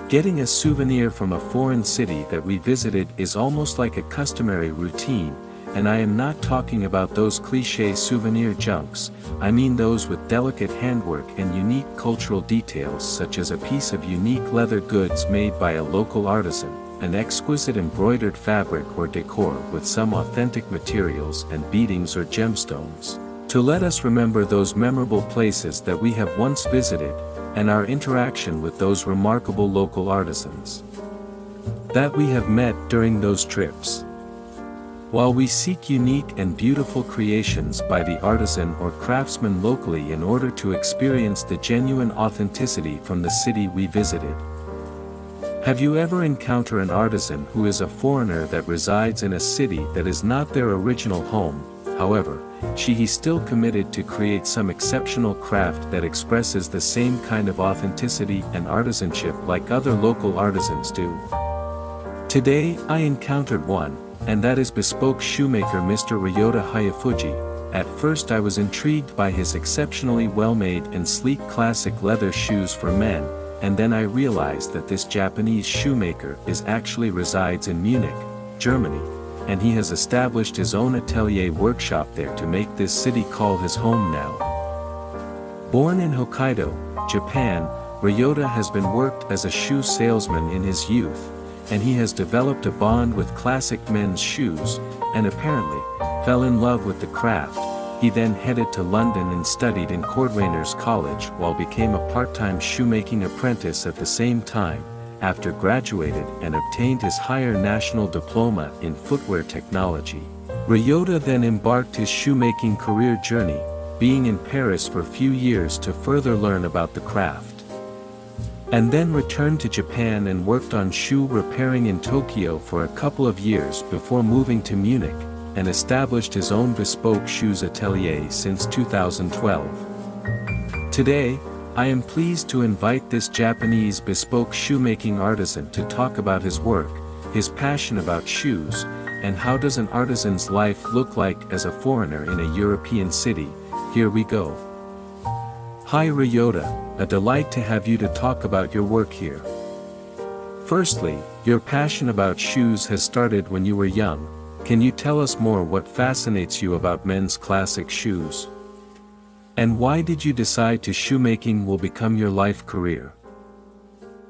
Getting a souvenir from a foreign city that we visited is almost like a customary routine, and I am not talking about those cliché souvenir junks. I mean those with delicate handwork and unique cultural details, such as a piece of unique leather goods made by a local artisan, an exquisite embroidered fabric or decor with some authentic materials and beadings or gemstones, to let us remember those memorable places that we have once visited, and our interaction with those remarkable local artisans that we have met during those trips. While we seek unique and beautiful creations by the artisan or craftsman locally in order to experience the genuine authenticity from the city we visited. Have you ever encountered an artisan who is a foreigner that resides in a city that is not their original home? However, he still committed to create some exceptional craft that expresses the same kind of authenticity and artisanship like other local artisans do. Today, I encountered one, and that is bespoke shoemaker Mr. Ryota Hayafuji. At first I was intrigued by his exceptionally well-made and sleek classic leather shoes for men, and then I realized that this Japanese shoemaker actually resides in Munich, Germany, and he has established his own atelier workshop there to make this city call his home now. Born in Hokkaido, Japan, Ryota has been worked as a shoe salesman in his youth, and he has developed a bond with classic men's shoes, and apparently, fell in love with the craft. He then headed to London and studied in Cordwainers College while became a part-time shoemaking apprentice at the same time, after graduated and obtained his higher national diploma in footwear technology. Ryota then embarked his shoemaking career journey, being in Paris for a few years to further learn about the craft. And then returned to Japan and worked on shoe repairing in Tokyo for a couple of years before moving to Munich, and established his own bespoke shoes atelier since 2012. Today, I am pleased to invite this Japanese bespoke shoemaking artisan to talk about his work, his passion about shoes, and how does an artisan's life look like as a foreigner in a European city. Here we go. Hi Ryota, a delight to have you to talk about your work here. Firstly, your passion about shoes has started when you were young. Can you tell us more what fascinates you about men's classic shoes? And why did you decide to shoemaking will become your life career?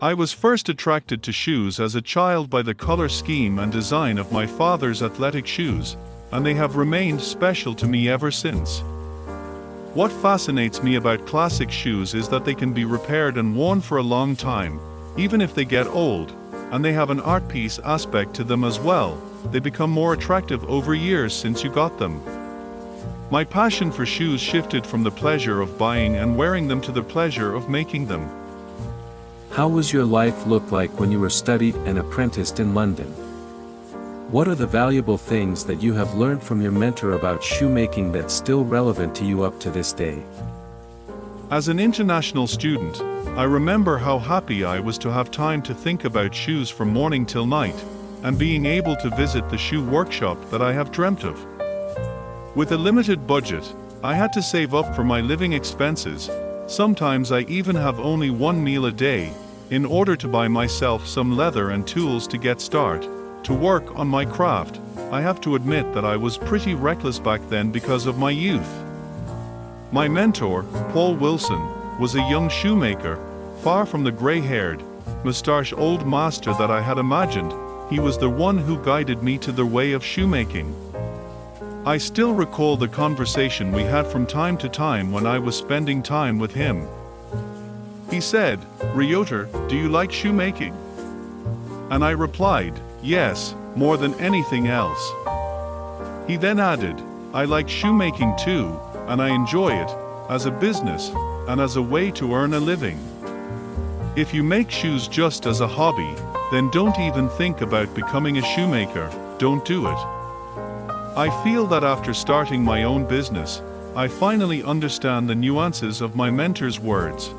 I was first attracted to shoes as a child by the color scheme and design of my father's athletic shoes, and they have remained special to me ever since. What fascinates me about classic shoes is that they can be repaired and worn for a long time, even if they get old, and they have an art piece aspect to them as well. They become more attractive over years since you got them. My passion for shoes shifted from the pleasure of buying and wearing them to the pleasure of making them. How was your life look like when you were studied and apprenticed in London? What are the valuable things that you have learned from your mentor about shoemaking that's still relevant to you up to this day? As an international student, I remember how happy I was to have time to think about shoes from morning till night, and being able to visit the shoe workshop that I have dreamt of. With a limited budget, I had to save up for my living expenses. Sometimes I even have only one meal a day, in order to buy myself some leather and tools to get started. To work on my craft. I have to admit that I was pretty reckless back then because of my youth. My mentor, Paul Wilson, was a young shoemaker, far from the gray-haired, mustached old master that I had imagined. He was the one who guided me to the way of shoemaking. I still recall the conversation we had from time to time when I was spending time with him. He said, "Ryota, do you like shoemaking?" And I replied, "Yes, more than anything else." He then added, "I like shoemaking too, and I enjoy it, as a business, and as a way to earn a living. If you make shoes just as a hobby, then don't even think about becoming a shoemaker, don't do it." I feel that after starting my own business, I finally understand the nuances of my mentor's words.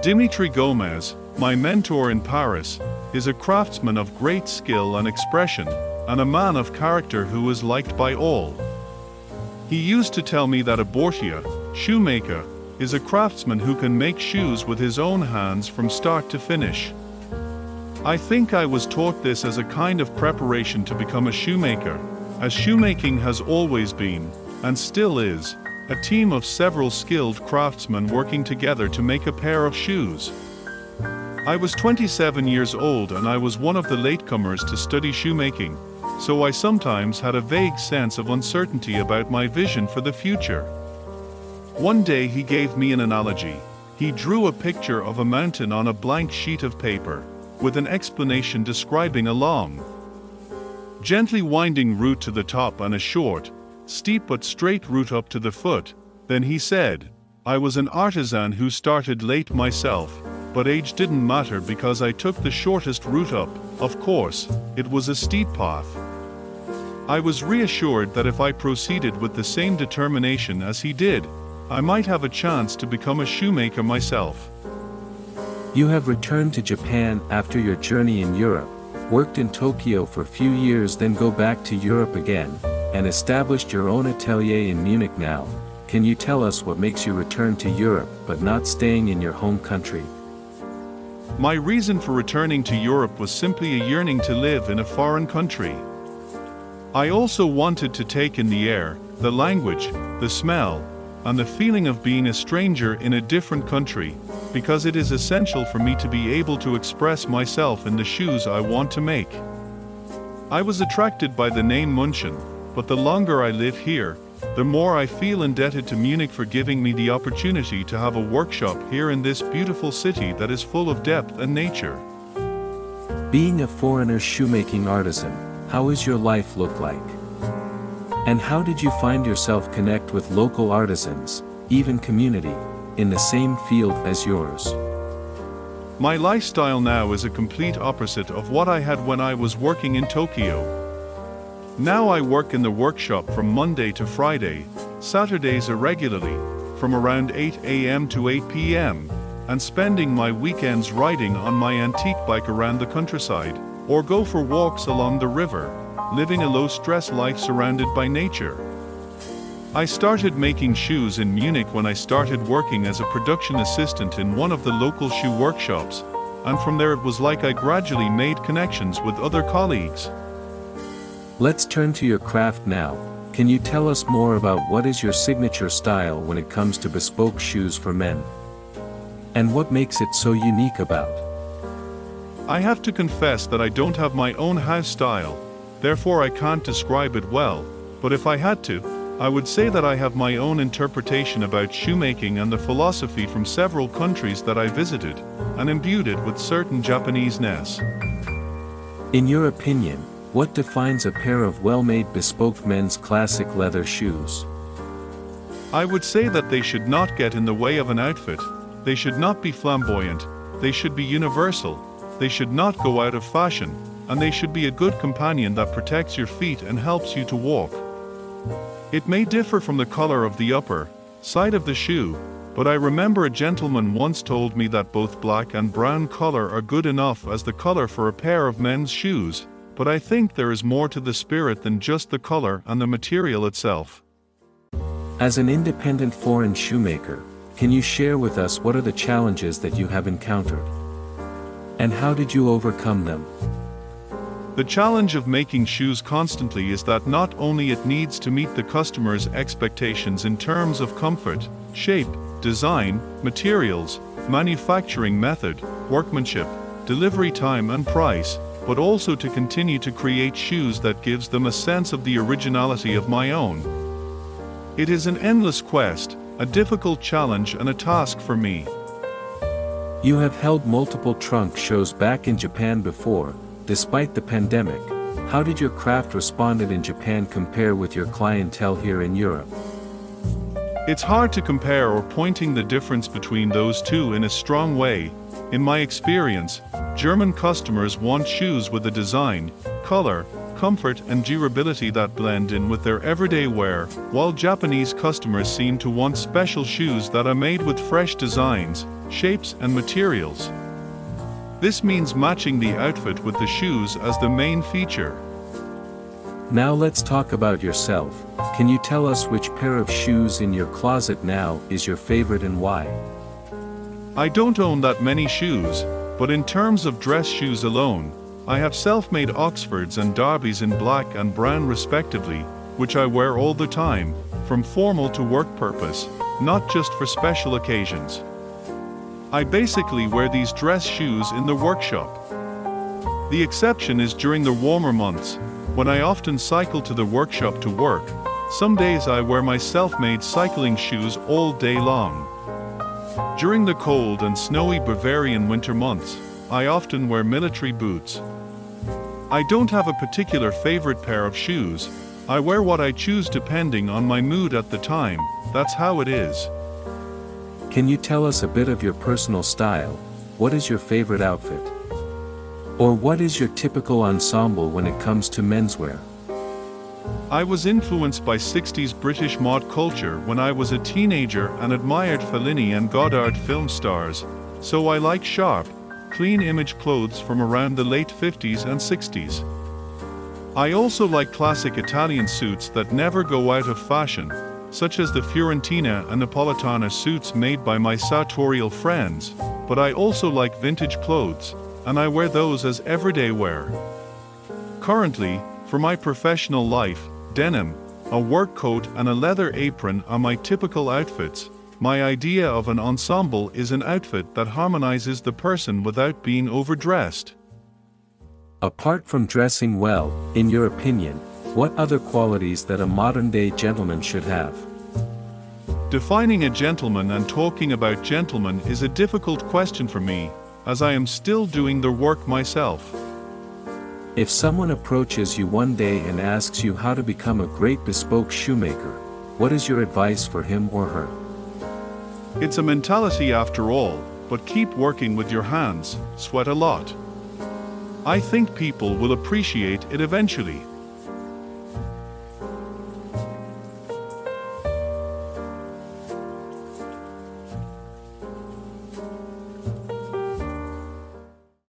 Dimitri Gomez, my mentor in Paris, is a craftsman of great skill and expression, and a man of character who is liked by all. He used to tell me that a bourtier, shoemaker, is a craftsman who can make shoes with his own hands from start to finish. I think I was taught this as a kind of preparation to become a shoemaker, as shoemaking has always been, and still is, a team of several skilled craftsmen working together to make a pair of shoes. I was 27 years old and I was one of the latecomers to study shoemaking, so I sometimes had a vague sense of uncertainty about my vision for the future. One day he gave me an analogy. He drew a picture of a mountain on a blank sheet of paper, with an explanation describing a long, gently winding route to the top and a short, steep but straight route up to the foot. Then he said, "I was an artisan who started late myself, but age didn't matter because I took the shortest route up. Of course, it was a steep path." I was reassured that if I proceeded with the same determination as he did, I might have a chance to become a shoemaker myself. You have returned to Japan after your journey in Europe, worked in Tokyo for a few years, then go back to Europe again, and established your own atelier in Munich now. Can you tell us what makes you return to Europe but not staying in your home country? My reason for returning to Europe was simply a yearning to live in a foreign country. I also wanted to take in the air, the language, the smell, and the feeling of being a stranger in a different country, because it is essential for me to be able to express myself in the shoes I want to make. I was attracted by the name München, but the longer I live here, the more I feel indebted to Munich for giving me the opportunity to have a workshop here in this beautiful city that is full of depth and nature. Being a foreigner shoemaking artisan, how is your life look like? And how did you find yourself connect with local artisans, even community, in the same field as yours? My lifestyle now is a complete opposite of what I had when I was working in Tokyo. Now I work in the workshop from Monday to Friday, Saturdays irregularly, from around 8 a.m. to 8 p.m., and spending my weekends riding on my antique bike around the countryside, or go for walks along the river, living a low-stress life surrounded by nature. I started making shoes in Munich when I started working as a production assistant in one of the local shoe workshops, and from there it was like I gradually made connections with other colleagues. Let's turn to your craft now. Can you tell us more about what is your signature style when it comes to bespoke shoes for men? And what makes it so unique about? I have to confess that I don't have my own house style, therefore I can't describe it well, but if I had to, I would say that I have my own interpretation about shoemaking and the philosophy from several countries that I visited, and imbued it with certain Japanese-ness. In your opinion, what defines a pair of well-made bespoke men's classic leather shoes? I would say that they should not get in the way of an outfit, they should not be flamboyant, they should be universal, they should not go out of fashion, and they should be a good companion that protects your feet and helps you to walk. It may differ from the color of the upper side of the shoe, but I remember a gentleman once told me that both black and brown color are good enough as the color for a pair of men's shoes, but I think there is more to the spirit than just the color and the material itself. As an independent foreign shoemaker, can you share with us what are the challenges that you have encountered? And how did you overcome them? The challenge of making shoes constantly is that not only it needs to meet the customer's expectations in terms of comfort, shape, design, materials, manufacturing method, workmanship, delivery time and price, but also to continue to create shoes that gives them a sense of the originality of my own. It is an endless quest, a difficult challenge and a task for me. You have held multiple trunk shows back in Japan before, despite the pandemic. How did your craft responded in Japan compare with your clientele here in Europe? It's hard to compare or pointing the difference between those two in a strong way. In my experience, German customers want shoes with a design, color, comfort and durability that blend in with their everyday wear, while Japanese customers seem to want special shoes that are made with fresh designs, shapes and materials. This means matching the outfit with the shoes as the main feature. Now let's talk about yourself. Can you tell us which pair of shoes in your closet now is your favorite and why? I don't own that many shoes, But in terms of dress shoes alone, I have self-made Oxfords and Derbys in black and brown respectively, which I wear all the time, from formal to work purpose, not just for special occasions. I basically wear these dress shoes in the workshop. The exception is during the warmer months, when I often cycle to the workshop to work. Some days I wear my self-made cycling shoes all day long. During the cold and snowy Bavarian winter months, I often wear military boots. I don't have a particular favorite pair of shoes. I wear what I choose depending on my mood at the time. That's how it is. Can you tell us a bit of your personal style? What is your favorite outfit? Or what is your typical ensemble when it comes to menswear? I was influenced by 60s British mod culture when I was a teenager and admired Fellini and Godard film stars, so I like sharp, clean image clothes from around the late 50s and 60s. I also like classic Italian suits that never go out of fashion, such as the Fiorentina and Napolitana suits made by my sartorial friends, but I also like vintage clothes, and I wear those as everyday wear. Currently, for my professional life, denim, a work coat and a leather apron are my typical outfits. My idea of an ensemble is an outfit that harmonizes the person without being overdressed. Apart from dressing well, in your opinion, what other qualities that a modern-day gentleman should have? Defining a gentleman and talking about gentlemen is a difficult question for me, as I am still doing the work myself. If someone approaches you one day and asks you how to become a great bespoke shoemaker, what is your advice for him or her? It's a mentality after all, but keep working with your hands, sweat a lot. I think people will appreciate it eventually.